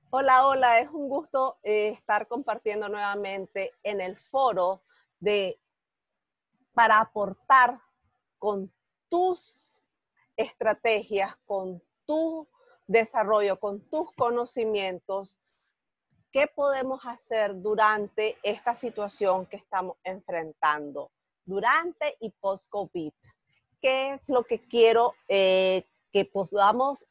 Hola, hola, es un gusto estar compartiendo nuevamente en el foro de para aportar con tus estrategias, con tu desarrollo, con tus conocimientos, qué podemos hacer durante esta situación que estamos enfrentando, durante y post-COVID. ¿Qué es lo que quiero que podamos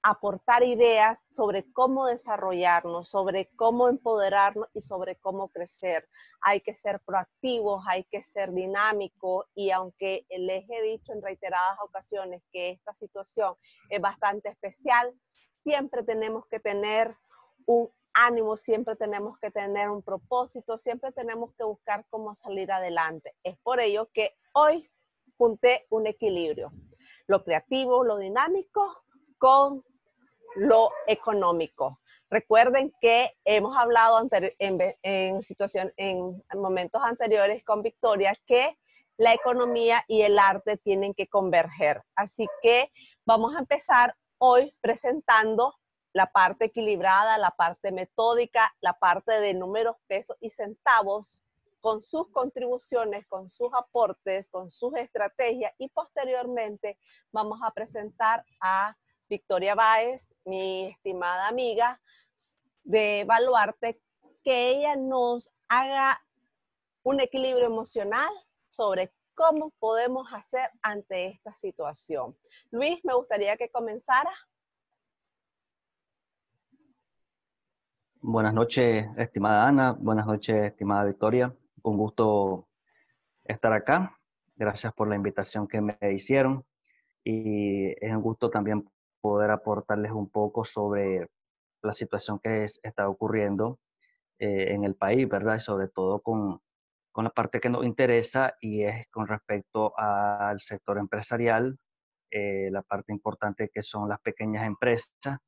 aportar ideas sobre cómo desarrollarnos, sobre cómo empoderarnos y sobre cómo crecer? Hay que ser proactivos, hay que ser dinámicos y aunque les he dicho en reiteradas ocasiones que esta situación es bastante especial, siempre tenemos que tener un ánimo, siempre tenemos que tener un propósito, siempre tenemos que buscar cómo salir adelante. Es por ello que hoy junté un equilibrio, lo creativo, lo dinámico con lo económico. Recuerden que hemos hablado en momentos anteriores con Victoria que la economía y el arte tienen que converger. Así que vamos a empezar hoy presentando la parte equilibrada, la parte metódica, la parte de números, pesos y centavos con sus contribuciones, con sus aportes, con sus estrategias y posteriormente vamos a presentar a Victoria Báez, mi estimada amiga de Baluarte, que ella nos haga un equilibrio emocional sobre cómo podemos hacer ante esta situación. Luis, me gustaría que comenzara. Buenas noches, estimada Ana. Buenas noches, estimada Victoria. Un gusto estar acá. Gracias por la invitación que me hicieron. Y es un gusto también poder aportarles un poco sobre la situación que está ocurriendo en el país, ¿verdad? Y sobre todo con la parte que nos interesa y es con respecto al sector empresarial, la parte importante que son las pequeñas empresas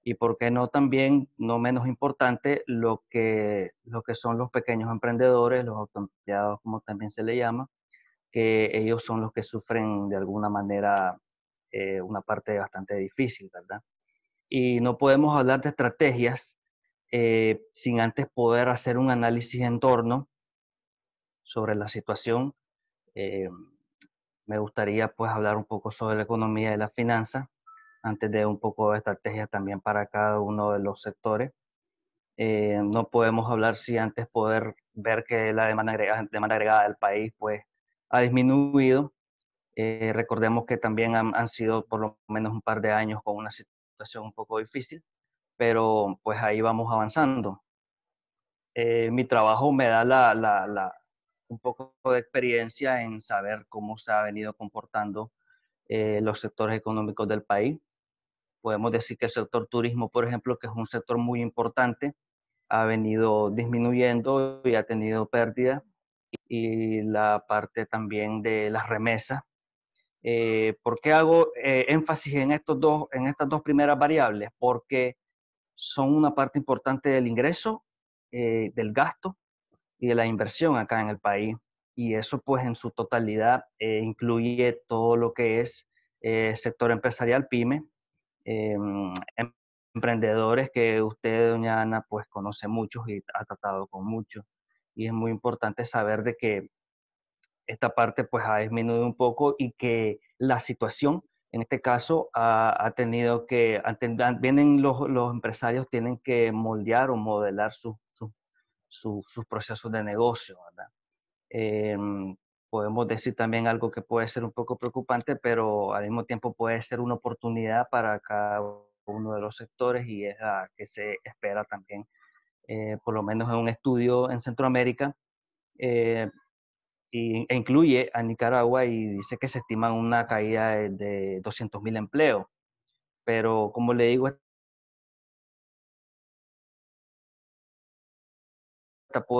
y por qué no también, no menos importante, lo que son los pequeños emprendedores, los autoempleados, como también se le llama, que ellos son los que sufren de alguna manera una parte bastante difícil, ¿verdad? Y no podemos hablar de estrategias sin antes poder hacer un análisis en torno sobre la situación. Eh, Me gustaría pues hablar un poco sobre la economía y la finanza, antes de un poco de estrategias también para cada uno de los sectores. No podemos hablar si antes poder ver que la demanda agregada del país pues ha disminuido. Recordemos que también han sido por lo menos un par de años con una situación un poco difícil, pero pues ahí vamos avanzando. Mi trabajo me da un poco de experiencia en saber cómo se ha venido comportando los sectores económicos del país. Podemos decir que el sector turismo, por ejemplo, que es un sector muy importante, ha venido disminuyendo y ha tenido pérdidas, y la parte también de las remesas. ¿Por qué hago énfasis en estas dos primeras variables? Porque son una parte importante del ingreso, del gasto y de la inversión acá en el país. Y eso pues en su totalidad incluye todo lo que es sector empresarial, pyme, eh, emprendedores que usted, doña Ana, pues conoce muchos y ha tratado con muchos. Y es muy importante saber de que esta parte pues ha disminuido un poco y que la situación, en este caso, ha tenido que, vienen los empresarios, tienen que moldear o modelar sus procesos de negocio, ¿verdad? Podemos decir también algo que puede ser un poco preocupante, pero al mismo tiempo puede ser una oportunidad para cada uno de los sectores y es la que se espera también, por lo menos en un estudio en Centroamérica, eh, e incluye a Nicaragua y dice que se estima una caída de 200.000 empleos. Pero como le digo,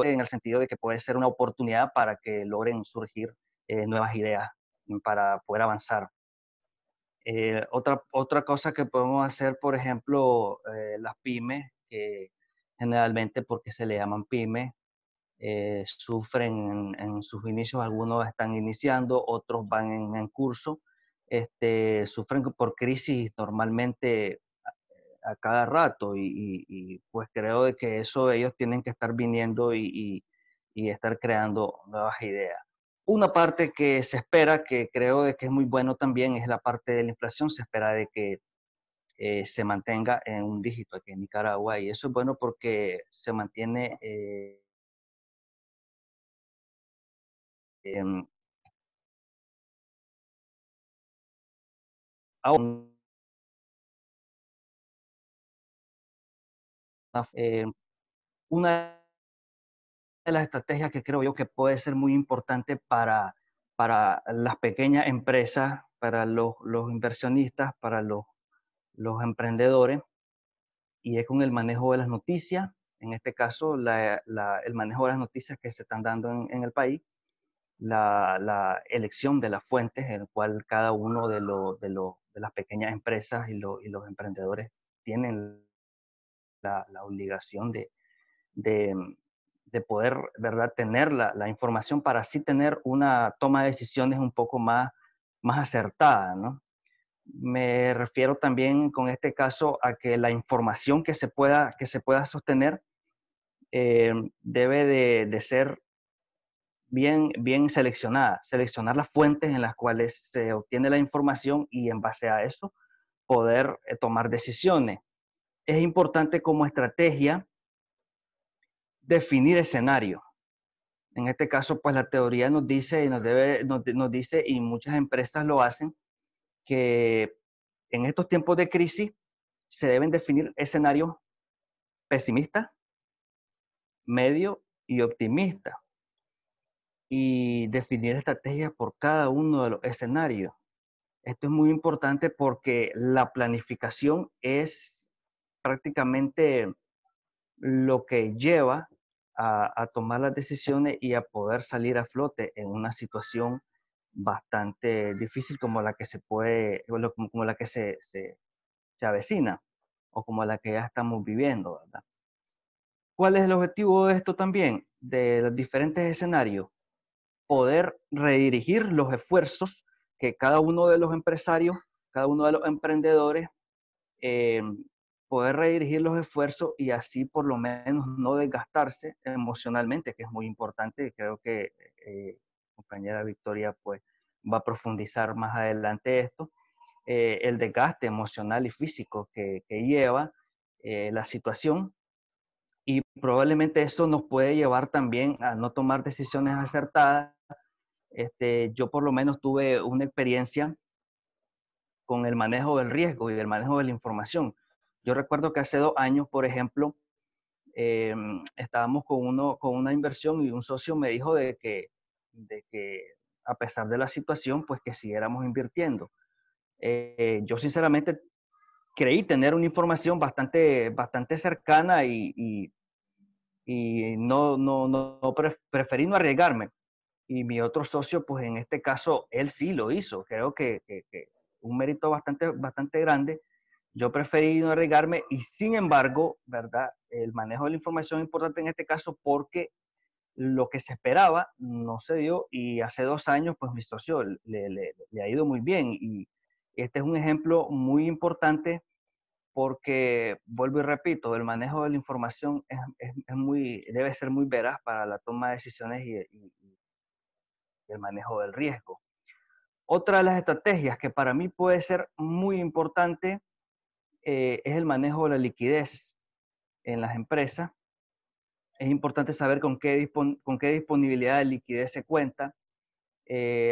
en el sentido de que puede ser una oportunidad para que logren surgir nuevas ideas para poder avanzar. Otra cosa que podemos hacer, por ejemplo, las pymes, que generalmente porque se le llaman pymes, sufren en sus inicios, algunos están iniciando, otros van en curso, sufren por crisis normalmente a cada rato pues creo de que eso ellos tienen que estar viniendo y estar creando nuevas ideas. Una parte que se espera, que creo de que es muy bueno también, es la parte de la inflación. Se espera de que se mantenga en un dígito aquí en Nicaragua, y eso es bueno porque se mantiene em, aún una de las estrategias que creo yo que puede ser muy importante para las pequeñas empresas, para los inversionistas, para los emprendedores, y es con el manejo de las noticias. En este caso, el manejo de las noticias que se están dando en el país, la elección de las fuentes en el cual cada uno de las pequeñas empresas y los emprendedores tienen la obligación de, de poder, ¿verdad?, tener la información para así tener una toma de decisiones un poco más acertada, ¿no? Me refiero también con este caso a que la información que se pueda sostener debe de ser bien seleccionada, seleccionar las fuentes en las cuales se obtiene la información y en base a eso poder tomar decisiones. Es importante como estrategia definir escenarios. En este caso, pues la teoría nos dice y nos dice, y muchas empresas lo hacen, que en estos tiempos de crisis se deben definir escenarios pesimistas, medio y optimistas, y definir estrategias por cada uno de los escenarios. Esto es muy importante porque la planificación es prácticamente lo que lleva a tomar las decisiones y a poder salir a flote en una situación bastante difícil como la que como la que se avecina, o como la que ya estamos viviendo, ¿verdad? ¿Cuál es el objetivo de esto también? De los diferentes escenarios, poder redirigir los esfuerzos que cada uno de los empresarios, cada uno de los emprendedores, eh, poder redirigir los esfuerzos y así por lo menos no desgastarse emocionalmente, que es muy importante. Creo que compañera Victoria pues va a profundizar más adelante esto, el desgaste emocional y físico que lleva la situación, y probablemente eso nos puede llevar también a no tomar decisiones acertadas. Yo por lo menos tuve una experiencia con el manejo del riesgo y el manejo de la información. Yo recuerdo que hace 2 años, por ejemplo, estábamos con una inversión y un socio me dijo de que a pesar de la situación, pues que siguiéramos invirtiendo. Yo sinceramente creí tener una información bastante cercana y preferí no arriesgarme. Y mi otro socio, pues en este caso, él sí lo hizo. Creo que un mérito bastante grande. Yo preferí no arriesgarme y sin embargo, ¿verdad? El manejo de la información es importante en este caso porque lo que se esperaba no se dio, y hace 2 años, pues mi socio le ha ido muy bien, y este es un ejemplo muy importante porque, vuelvo y repito, el manejo de la información debe ser muy veraz para la toma de decisiones y el manejo del riesgo. Otra de las estrategias que para mí puede ser muy importante es el manejo de la liquidez en las empresas. Es importante saber con qué disponibilidad de liquidez se cuenta,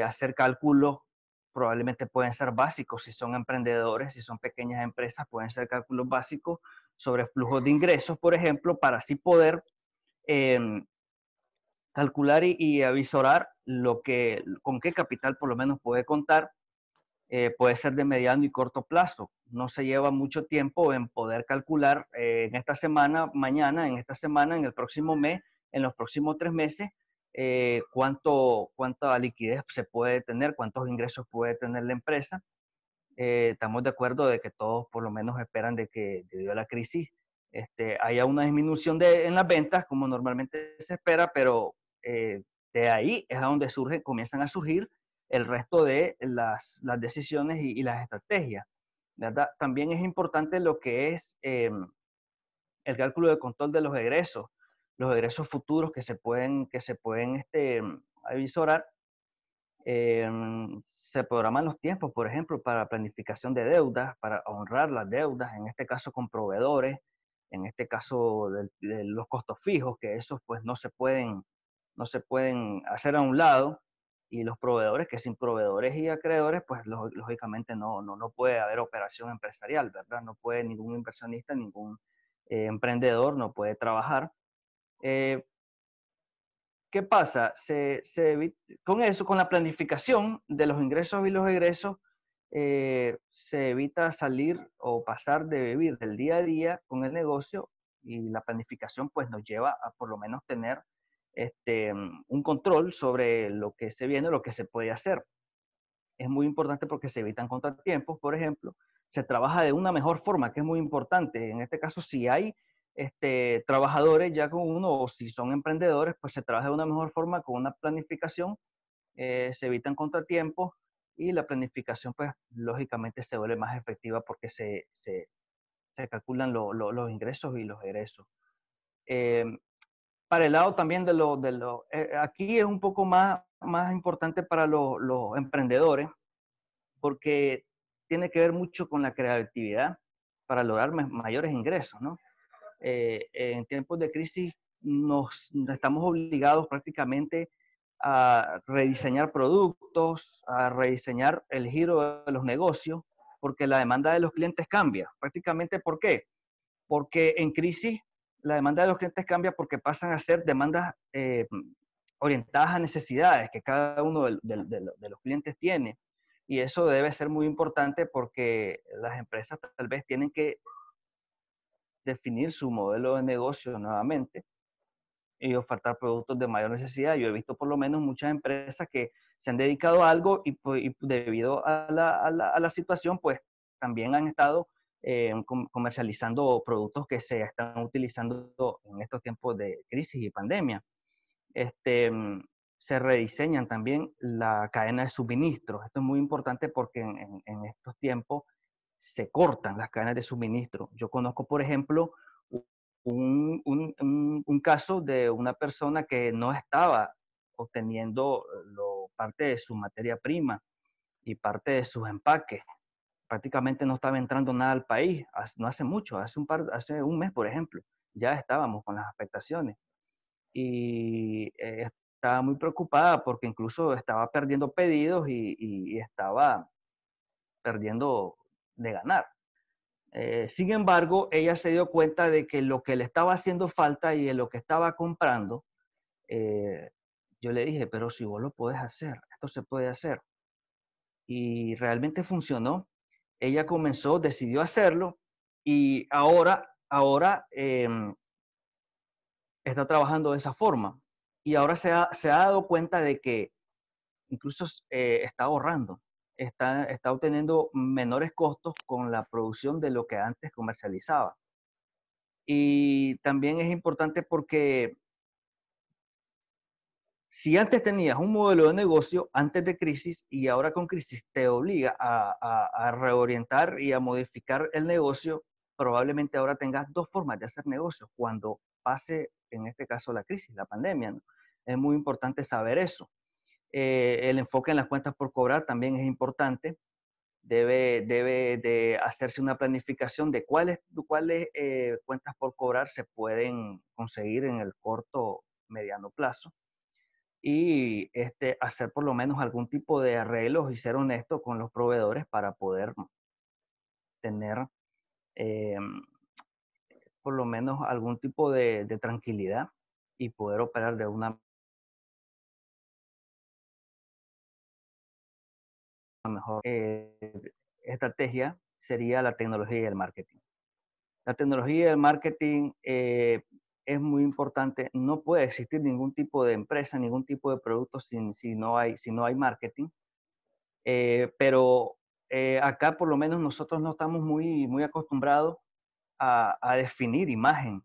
hacer cálculos. Probablemente pueden ser básicos si son emprendedores, si son pequeñas empresas, pueden ser cálculos básicos sobre flujos de ingresos, por ejemplo, para así poder eh, calcular y avisorar con qué capital por lo menos puede contar. Puede ser de mediano y corto plazo. No se lleva mucho tiempo en poder calcular en esta semana, mañana, en esta semana, en el próximo mes, en los próximos 3 meses, cuánta liquidez se puede tener, cuántos ingresos puede tener la empresa. Estamos de acuerdo de que todos por lo menos esperan de que debido a la crisis haya una disminución en las ventas, como normalmente se espera, pero de ahí es a donde comienzan a surgir el resto de las decisiones y las estrategias. ¿verdad? También es importante lo que es el cálculo de control de los egresos futuros que se pueden avisorar. Se programan los tiempos, por ejemplo, para planificación de deudas, para honrar las deudas, en este caso con proveedores, en este caso de los costos fijos, que esos pues no se pueden hacer a un lado, y los proveedores, que sin proveedores y acreedores, pues lógicamente no puede haber operación empresarial, ¿verdad? No puede ningún inversionista, ningún emprendedor, no puede trabajar. Eh, ¿Qué pasa? Con eso, con la planificación de los ingresos y los egresos, se evita salir o pasar de vivir del día a día con el negocio, y la planificación pues nos lleva a por lo menos tener un control sobre lo que se viene, lo que se puede hacer. Es muy importante porque se evitan contratiempos, por ejemplo, se trabaja de una mejor forma, que es muy importante. En este caso, si hay trabajadores ya con uno, o si son emprendedores, pues se trabaja de una mejor forma con una planificación, se evitan contratiempos, y la planificación, pues lógicamente se vuelve más efectiva porque se calculan los ingresos y los egresos. Eh, para el lado también aquí es un poco más importante para los emprendedores, porque tiene que ver mucho con la creatividad para lograr mayores ingresos, ¿no? En tiempos de crisis nos estamos obligados prácticamente a rediseñar productos, a rediseñar el giro de los negocios, porque la demanda de los clientes cambia. Prácticamente, ¿por qué? Porque en crisis la demanda de los clientes cambia porque pasan a ser demandas orientadas a necesidades que cada uno de los clientes tiene. Y eso debe ser muy importante porque las empresas tal vez tienen que definir su modelo de negocio nuevamente y ofertar productos de mayor necesidad. Yo he visto por lo menos muchas empresas que se han dedicado a algo, y debido a la situación, pues también han estado comercializando productos que se están utilizando en estos tiempos de crisis y pandemia. Este, Se rediseñan también la cadena de suministros. Esto es muy importante porque en estos tiempos se cortan las cadenas de suministro. Yo conozco, por ejemplo, un caso de una persona que no estaba obteniendo parte de su materia prima y parte de sus empaques. Prácticamente no estaba entrando nada al país, no hace mucho, hace un mes, por ejemplo, ya estábamos con las afectaciones. Y estaba muy preocupada porque incluso estaba perdiendo pedidos, y estaba perdiendo de ganar. Sin embargo, ella se dio cuenta de que lo que le estaba haciendo falta y en lo que estaba comprando, eh, yo le dije, pero si vos lo podés hacer, esto se puede hacer. Y realmente funcionó. Ella comenzó, decidió hacerlo, y ahora está trabajando de esa forma. Y ahora se ha dado cuenta de que incluso está ahorrando, está obteniendo menores costos con la producción de lo que antes comercializaba. Y también es importante porque si antes tenías un modelo de negocio antes de crisis, y ahora con crisis te obliga a reorientar y a modificar el negocio, probablemente ahora tengas dos formas de hacer negocio cuando pase, en este caso, la crisis, la pandemia, ¿no? Es muy importante saber eso. El enfoque en las cuentas por cobrar también es importante. Debe de hacerse una planificación de cuáles cuentas por cobrar se pueden conseguir en el corto, mediano plazo, y hacer por lo menos algún tipo de arreglos y ser honesto con los proveedores para poder tener eh, por lo menos algún tipo de tranquilidad y poder operar de una mejor estrategia. Sería la tecnología y el marketing. La tecnología y el marketing es muy importante. No puede existir ningún tipo de empresa, ningún tipo de producto si no hay marketing. Pero acá por lo menos nosotros no estamos muy acostumbrados a definir imagen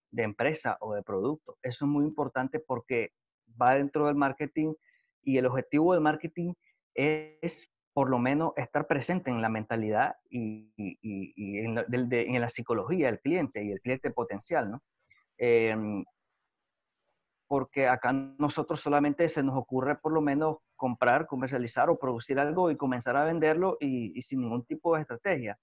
de empresa o de producto. Eso es muy importante porque va dentro del marketing, y el objetivo del marketing es por lo menos estar presente en la mentalidad y en la psicología del cliente y el cliente potencial, ¿no? Porque acá nosotros solamente se nos ocurre por lo menos comprar, comercializar o producir algo y comenzar a venderlo y sin ningún tipo de estrategia.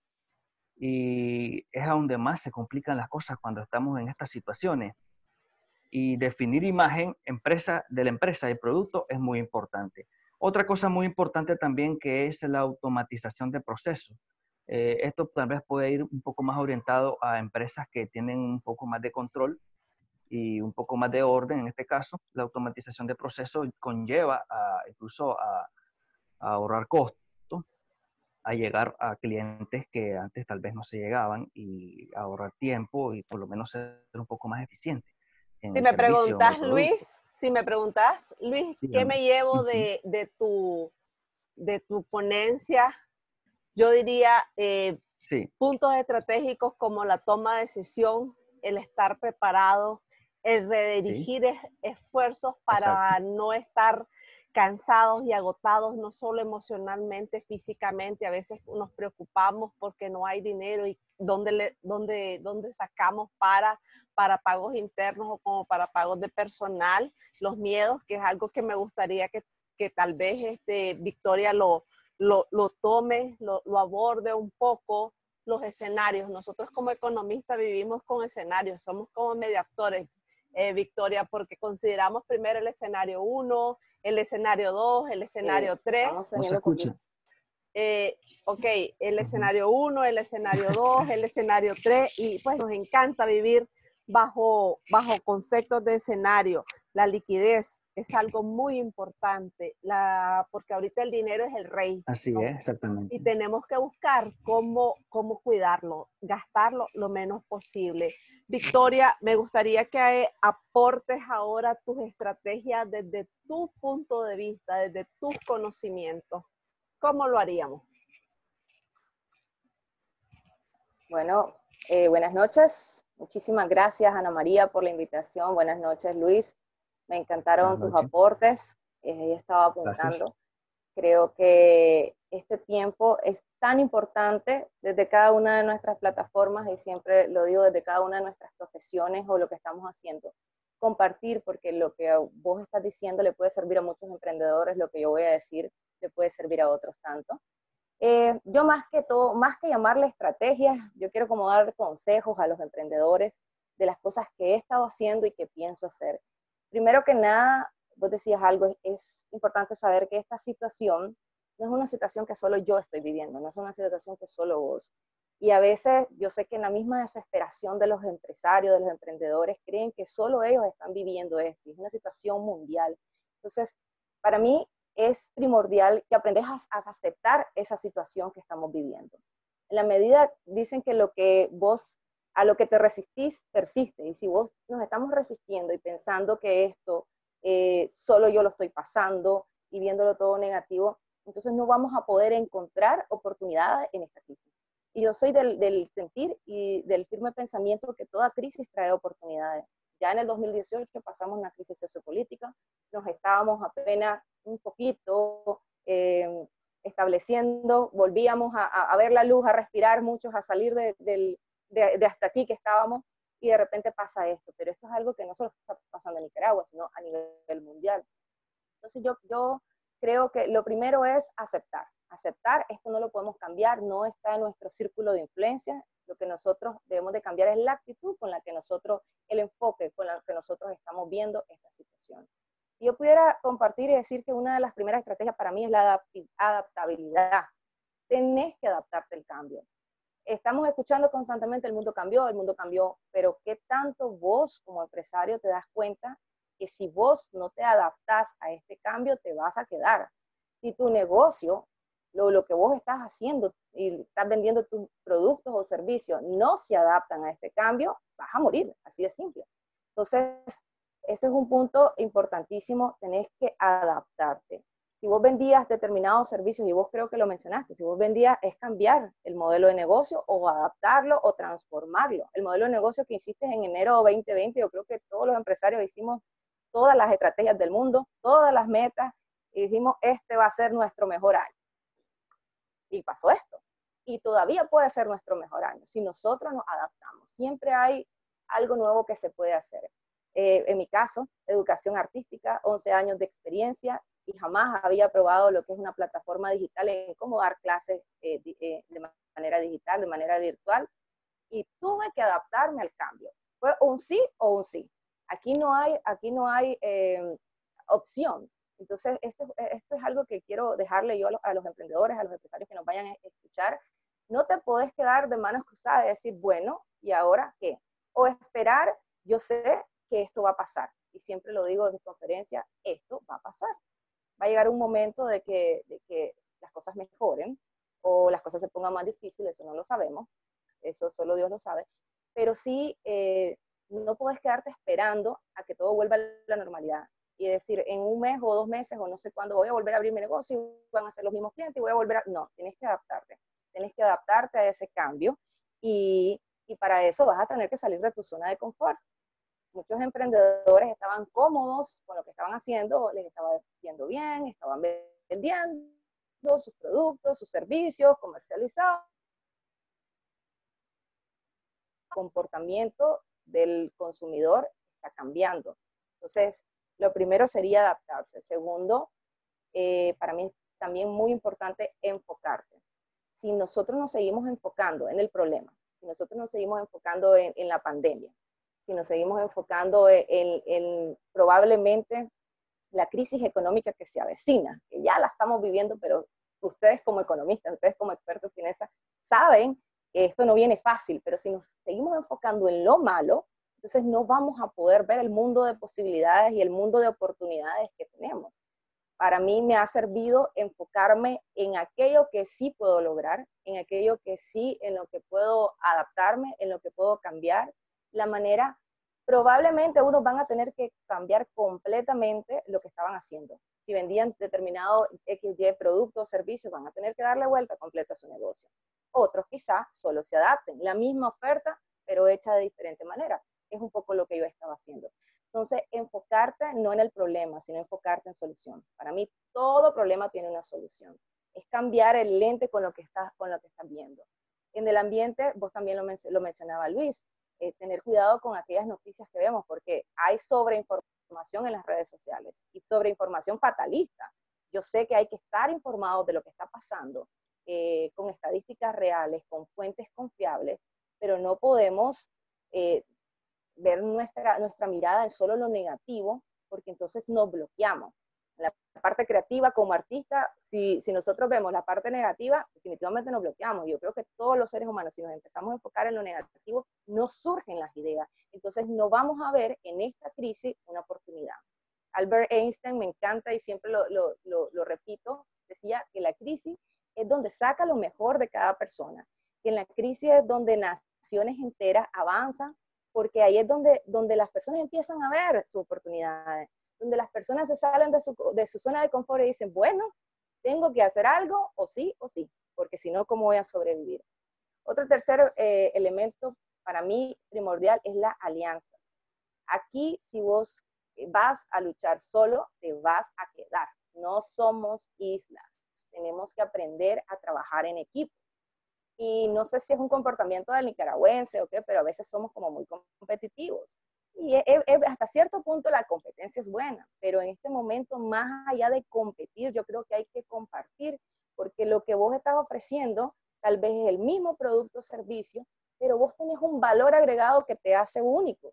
Y es a donde más se complican las cosas cuando estamos en estas situaciones. Y definir imagen de la empresa y producto es muy importante. Otra cosa muy importante también que es la automatización de procesos. Esto tal vez puede ir un poco más orientado a empresas que tienen un poco más de control y un poco más de orden. En este caso, la automatización de procesos conlleva incluso a ahorrar costos, a llegar a clientes que antes tal vez no se llegaban y ahorrar tiempo y por lo menos ser un poco más eficiente en Si el me servicio o en el preguntas, producto. Luis, ¿qué Dígame. me llevo Ujú. de tu ponencia? Yo diría Sí, puntos estratégicos como la toma de decisión, el estar preparado, el sí, redirigir esfuerzos exacto. para no estar cansados y agotados, no solo emocionalmente, físicamente. A veces nos preocupamos porque no hay dinero y dónde sacamos para pagos internos o como para pagos de personal, los miedos, que es algo que me gustaría que tal vez Victoria lo tome, lo aborde un poco, los escenarios. Nosotros como economistas vivimos con escenarios, somos como mediadores, Victoria, porque consideramos primero el escenario 1, el escenario 2, el escenario 3. Estamos No se teniendo poquito. escucha. Ok, el Ujú. escenario 1, el escenario 2, el escenario 3, y pues nos encanta vivir bajo conceptos de escenario. La liquidez es algo muy importante, porque ahorita el dinero es el rey, Así ¿no? es, exactamente. Y tenemos que buscar cómo cuidarlo, gastarlo lo menos posible. Victoria, me gustaría que aportes ahora tus estrategias desde tu punto de vista, desde tus conocimientos. ¿Cómo lo haríamos? Bueno, buenas noches. Muchísimas gracias, Ana María, por la invitación. Buenas noches, Luis. Me encantaron Buenas tus noches. aportes. Ahí estaba Gracias. apuntando. Creo que este tiempo es tan importante desde cada una de nuestras plataformas y siempre lo digo desde cada una de nuestras profesiones o lo que estamos haciendo. Compartir, porque lo que vos estás diciendo le puede servir a muchos emprendedores, lo que yo voy a decir le puede servir a otros tanto. Yo más que todo, más que llamarle estrategias, yo quiero como dar consejos a los emprendedores de las cosas que he estado haciendo y que pienso hacer. Primero que nada, vos decías algo, es importante saber que esta situación no es una situación que solo yo estoy viviendo, no es una situación que solo vos. Y a veces yo sé que en la misma desesperación de los empresarios, de los emprendedores, creen que solo ellos están viviendo esto, y es una situación mundial. Entonces, para mí es primordial que aprendas a aceptar esa situación que estamos viviendo. En la medida, dicen que a lo que te resistís, persiste. Y si vos nos estamos resistiendo y pensando que esto solo yo lo estoy pasando y viéndolo todo negativo, entonces no vamos a poder encontrar oportunidades en esta crisis. Y yo soy del sentir y del firme pensamiento que toda crisis trae oportunidades. Ya en el 2018 pasamos una crisis sociopolítica, nos estábamos apenas un poquito estableciendo, volvíamos a ver la luz, a respirar muchos, a salir de hasta aquí que estábamos, y de repente pasa esto. Pero esto es algo que no solo está pasando en Nicaragua, sino a nivel mundial. Entonces yo creo que lo primero es aceptar. Aceptar, esto no lo podemos cambiar, no está en nuestro círculo de influencia. Lo que nosotros debemos de cambiar es la actitud con la que nosotros, el enfoque con el que nosotros estamos viendo esta situación. Si yo pudiera compartir y decir que una de las primeras estrategias para mí es la adaptabilidad. Tenés que adaptarte al cambio. Estamos escuchando constantemente el mundo cambió, pero ¿qué tanto vos como empresario te das cuenta que si vos no te adaptás a este cambio te vas a quedar? Si tu negocio, lo que vos estás haciendo y estás vendiendo tus productos o servicios no se adaptan a este cambio, vas a morir, así de simple. Entonces, ese es un punto importantísimo, tenés que adaptarte. Si vos vendías determinados servicios, y vos creo que lo mencionaste, si vos vendías es cambiar el modelo de negocio o adaptarlo o transformarlo. El modelo de negocio que hiciste en enero 2020, yo creo que todos los empresarios hicimos todas las estrategias del mundo, todas las metas, y dijimos, este va a ser nuestro mejor año. y pasó esto. Y todavía puede ser nuestro mejor año si nosotros nos adaptamos. Siempre hay algo nuevo que se puede hacer. En mi caso, educación artística, 11 años de experiencia y jamás había probado lo que es una plataforma digital en cómo dar clases de manera digital, de manera virtual, y tuve que adaptarme al cambio. Fue un sí o un sí. Aquí no hay opción. Entonces, esto es algo que quiero dejarle yo a los emprendedores, a los empresarios que nos vayan a escuchar. No te podés quedar de manos cruzadas y decir, bueno, ¿y ahora qué? O esperar, yo sé que esto va a pasar. Y siempre lo digo en mis conferencias, esto va a pasar. Va a llegar un momento de que las cosas mejoren o las cosas se pongan más difíciles, eso no lo sabemos, eso solo Dios lo sabe, pero sí no puedes quedarte esperando a que todo vuelva a la normalidad y decir en un mes o 2 meses o no sé cuándo voy a volver a abrir mi negocio y van a ser los mismos clientes y voy a volver a... No, tienes que adaptarte a ese cambio y para eso vas a tener que salir de tu zona de confort. Muchos emprendedores estaban cómodos con lo que estaban haciendo, les estaba yendo bien, estaban vendiendo sus productos, sus servicios, comercializados. El comportamiento del consumidor está cambiando. Entonces, lo primero sería adaptarse. Segundo, para mí es también muy importante enfocarte. Si nosotros nos seguimos enfocando en el problema, si nosotros nos seguimos enfocando en la pandemia, si nos seguimos enfocando en probablemente la crisis económica que se avecina, que ya la estamos viviendo, pero ustedes como economistas, ustedes como expertos en esa, saben que esto no viene fácil, pero si nos seguimos enfocando en lo malo, entonces no vamos a poder ver el mundo de posibilidades y el mundo de oportunidades que tenemos. Para mí me ha servido enfocarme en aquello que sí puedo lograr, en aquello que sí, en lo que puedo adaptarme, en lo que puedo cambiar, la manera, probablemente unos van a tener que cambiar completamente lo que estaban haciendo. Si vendían determinado XY producto o servicio, van a tener que darle vuelta completa a su negocio. Otros quizás solo se adapten, la misma oferta, pero hecha de diferente manera. Es un poco lo que yo estaba haciendo. Entonces, enfocarte no en el problema, sino enfocarte en solución. Para mí, todo problema tiene una solución. Es cambiar el lente con lo que estás viendo. En el ambiente, vos también lo mencionaba Luis, tener cuidado con aquellas noticias que vemos, porque hay sobreinformación en las redes sociales y sobreinformación fatalista. Yo sé que hay que estar informados de lo que está pasando, con estadísticas reales, con fuentes confiables, pero no podemos ver nuestra mirada en solo lo negativo, porque entonces nos bloqueamos. La parte creativa como artista, si nosotros vemos la parte negativa, definitivamente nos bloqueamos. Yo creo que todos los seres humanos, si nos empezamos a enfocar en lo negativo, no surgen las ideas. Entonces no vamos a ver en esta crisis una oportunidad. Albert Einstein, me encanta y siempre lo repito, decía que la crisis es donde saca lo mejor de cada persona. Que en la crisis es donde naciones enteras avanzan, porque ahí es donde las personas empiezan a ver sus oportunidades, donde las personas se salen de su zona de confort y dicen, bueno, tengo que hacer algo o sí, porque si no, ¿cómo voy a sobrevivir? Otro tercer elemento para mí primordial es las alianzas. Aquí, si vos vas a luchar solo, te vas a quedar. No somos islas. Tenemos que aprender a trabajar en equipo. Y no sé si es un comportamiento del nicaragüense o qué, pero a veces somos como muy competitivos. Y hasta cierto punto la competencia es buena, pero en este momento, más allá de competir, yo creo que hay que compartir, porque lo que vos estás ofreciendo tal vez es el mismo producto o servicio, pero vos tenés un valor agregado que te hace único.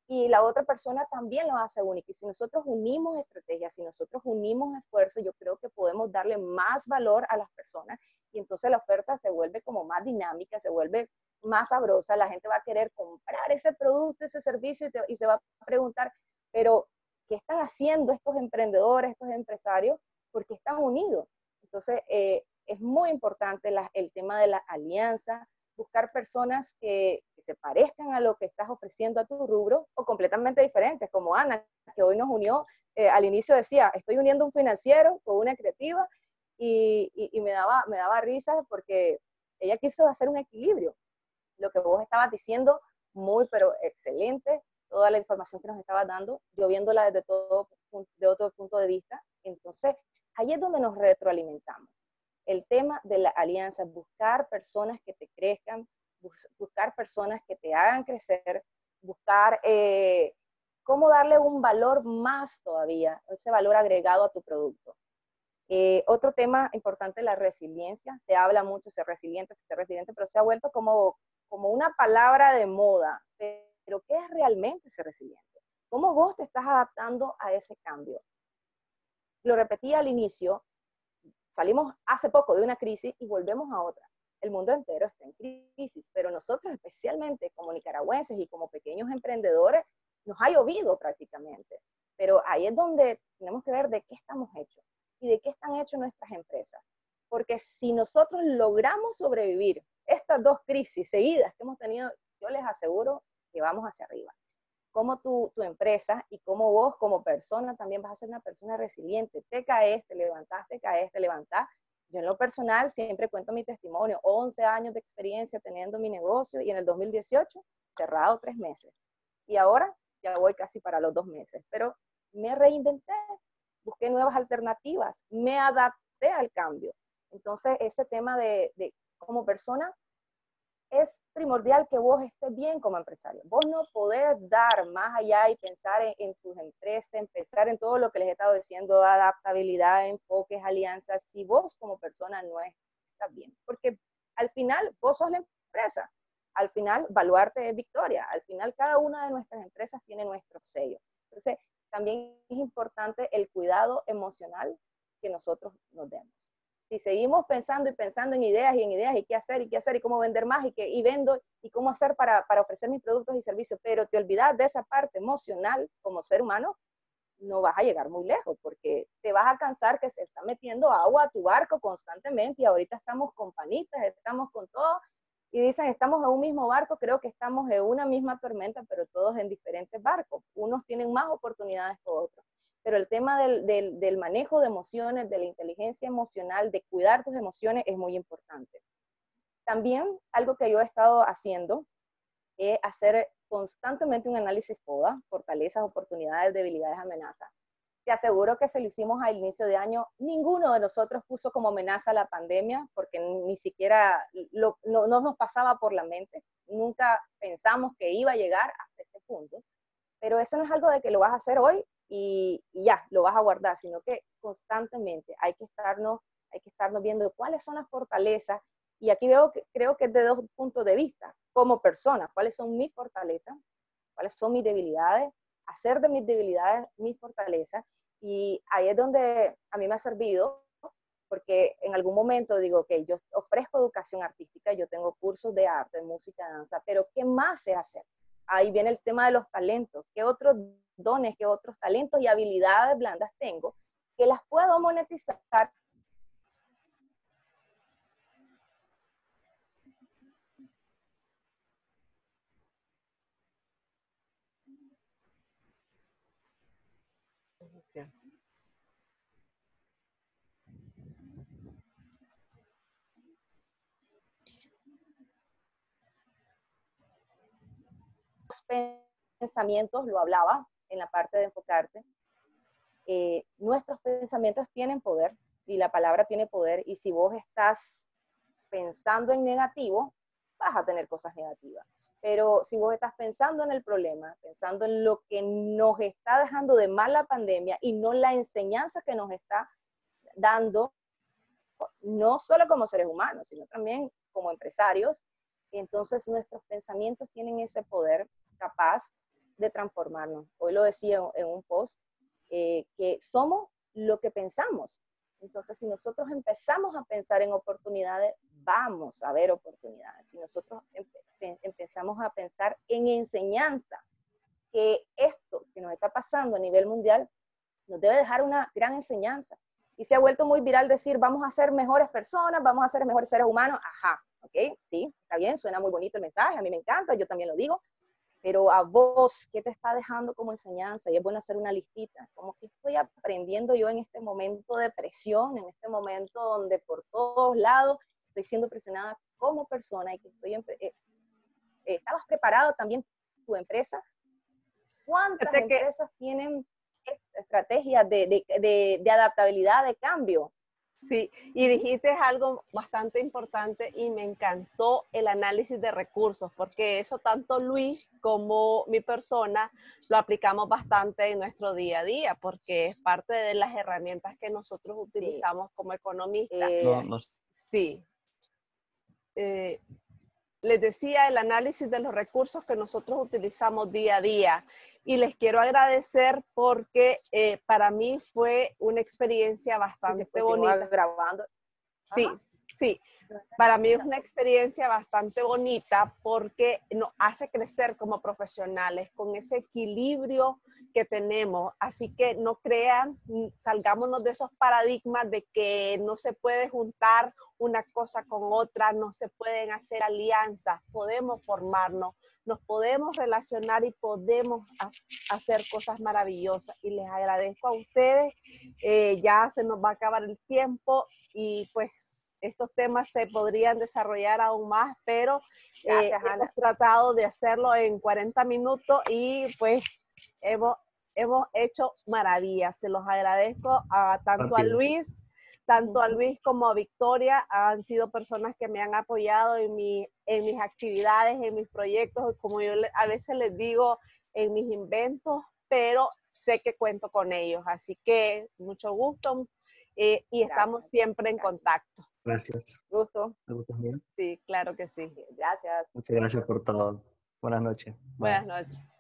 Y la otra persona también lo hace único. Y si nosotros unimos estrategias, si nosotros unimos esfuerzos, yo creo que podemos darle más valor a las personas y entonces la oferta se vuelve como más dinámica, se vuelve más sabrosa, la gente va a querer comprar ese producto, ese servicio y se va a preguntar, pero ¿qué están haciendo estos emprendedores, estos empresarios? Porque están unidos. Entonces, es muy importante el tema de la alianza, buscar personas que se parezcan a lo que estás ofreciendo a tu rubro o completamente diferentes, como Ana, que hoy nos unió, al inicio decía, estoy uniendo un financiero con una creativa y me daba risa porque ella quiso hacer un equilibrio. Lo que vos estabas diciendo, muy pero excelente, toda la información que nos estabas dando, yo viéndola de otro punto de vista, entonces ahí es donde nos retroalimentamos. el tema de la alianza, buscar personas que te crezcan, buscar personas que te hagan crecer, buscar cómo darle un valor más todavía, ese valor agregado a tu producto. Otro tema importante, la resiliencia. Se habla mucho, ser resiliente, pero se ha vuelto como una palabra de moda. Pero ¿qué es realmente ser resiliente? ¿Cómo vos te estás adaptando a ese cambio? Lo repetí al inicio, salimos hace poco de una crisis y volvemos a otra. El mundo entero está en crisis, pero nosotros especialmente como nicaragüenses y como pequeños emprendedores, nos ha llovido prácticamente. Pero ahí es donde tenemos que ver de qué estamos hechos y de qué están hechas nuestras empresas. Porque si nosotros logramos sobrevivir estas dos crisis seguidas que hemos tenido, yo les aseguro que vamos hacia arriba. Cómo tu empresa y cómo vos como persona también vas a ser una persona resiliente. Te caes, te levantás, te caes, te levantás. Yo en lo personal siempre cuento mi testimonio, 11 años de experiencia teniendo mi negocio y en el 2018 cerrado 3 meses. Y ahora ya voy casi para los 2 meses, pero me reinventé, busqué nuevas alternativas, me adapté al cambio. Entonces ese tema de como persona, es primordial que vos estés bien como empresario. Vos no podés dar más allá y pensar en tus empresas, pensar en todo lo que les he estado diciendo, adaptabilidad, enfoques, alianzas, si vos como persona no estás bien. Porque al final vos sos la empresa. Al final Baluarte es Victoria. Al final cada una de nuestras empresas tiene nuestro sello. Entonces también es importante el cuidado emocional que nosotros nos demos. Si seguimos pensando y pensando en ideas y qué hacer y cómo vender más y vendo y cómo hacer para ofrecer mis productos y servicios, pero te olvidas de esa parte emocional como ser humano, no vas a llegar muy lejos porque te vas a cansar que se está metiendo agua a tu barco constantemente y ahorita estamos con panitas, estamos con todo y dicen estamos en un mismo barco, creo que estamos en una misma tormenta, pero todos en diferentes barcos. Unos tienen más oportunidades que otros. Pero el tema del manejo de emociones, de la inteligencia emocional, de cuidar tus emociones es muy importante. También algo que yo he estado haciendo es hacer constantemente un análisis FODA, fortalezas, oportunidades, debilidades, amenazas. Te aseguro que si lo hicimos al inicio de año, ninguno de nosotros puso como amenaza la pandemia, porque ni siquiera no nos pasaba por la mente. Nunca pensamos que iba a llegar hasta este punto. Pero eso no es algo de que lo vas a hacer hoy y ya, lo vas a guardar, sino que constantemente hay que estarnos viendo cuáles son las fortalezas. Y aquí creo que es de 2 puntos de vista. Como persona, cuáles son mis fortalezas, cuáles son mis debilidades, hacer de mis debilidades mis fortalezas. Y ahí es donde a mí me ha servido, porque en algún momento digo que yo ofrezco educación artística, yo tengo cursos de arte, música, danza, pero ¿qué más sé hacer? Ahí viene el tema de los talentos. ¿Qué otros dones, qué otros talentos y habilidades blandas tengo que las puedo monetizar? Pensamientos, lo hablaba en la parte de enfocarte, nuestros pensamientos tienen poder y la palabra tiene poder y si vos estás pensando en negativo, vas a tener cosas negativas. Pero si vos estás pensando en el problema, pensando en lo que nos está dejando de mal la pandemia y no la enseñanza que nos está dando, no solo como seres humanos, sino también como empresarios, entonces nuestros pensamientos tienen ese poder capaz de transformarnos. Hoy lo decía en un post, que somos lo que pensamos. Entonces, si nosotros empezamos a pensar en oportunidades, vamos a ver oportunidades. Si nosotros empezamos a pensar en enseñanza, que esto que nos está pasando a nivel mundial nos debe dejar una gran enseñanza. Y se ha vuelto muy viral decir, vamos a ser mejores personas, vamos a ser mejores seres humanos. Ajá, ok, sí, está bien, suena muy bonito el mensaje, a mí me encanta, yo también lo digo. Pero a vos, ¿qué te está dejando como enseñanza? Y es bueno hacer una listita. Como que estoy aprendiendo yo en este momento de presión, en este momento donde por todos lados estoy siendo presionada como persona y que ¿estabas preparado también tu empresa? ¿Cuántas empresas tienen estrategias de adaptabilidad, de cambio? Sí, y dijiste algo bastante importante y me encantó el análisis de recursos, porque eso tanto Luis como mi persona lo aplicamos bastante en nuestro día a día, porque es parte de las herramientas que nosotros utilizamos como economistas. Sí. Les decía el análisis de los recursos que nosotros utilizamos día a día. Y les quiero agradecer porque para mí fue una experiencia bastante bonita. Grabando. Sí, sí. Para mí es una experiencia bastante bonita porque nos hace crecer como profesionales con ese equilibrio que tenemos. Así que no crean, salgámonos de esos paradigmas de que no se puede juntar una cosa con otra, no se pueden hacer alianzas, podemos formarnos, nos podemos relacionar y podemos hacer cosas maravillosas. Y les agradezco a ustedes, ya se nos va a acabar el tiempo y pues estos temas se podrían desarrollar aún más, pero hemos tratado de hacerlo en 40 minutos y pues hemos hecho maravillas. Se los agradezco tanto a Luis como a Victoria. Han sido personas que me han apoyado en mis actividades, en mis proyectos, como yo a veces les digo, en mis inventos, pero sé que cuento con ellos. Así que mucho gusto y estamos siempre en contacto. Gracias. Gusto. ¿Me gustas bien? Sí, claro que sí. Gracias. Muchas gracias por todo. Buenas noches. Buenas noches.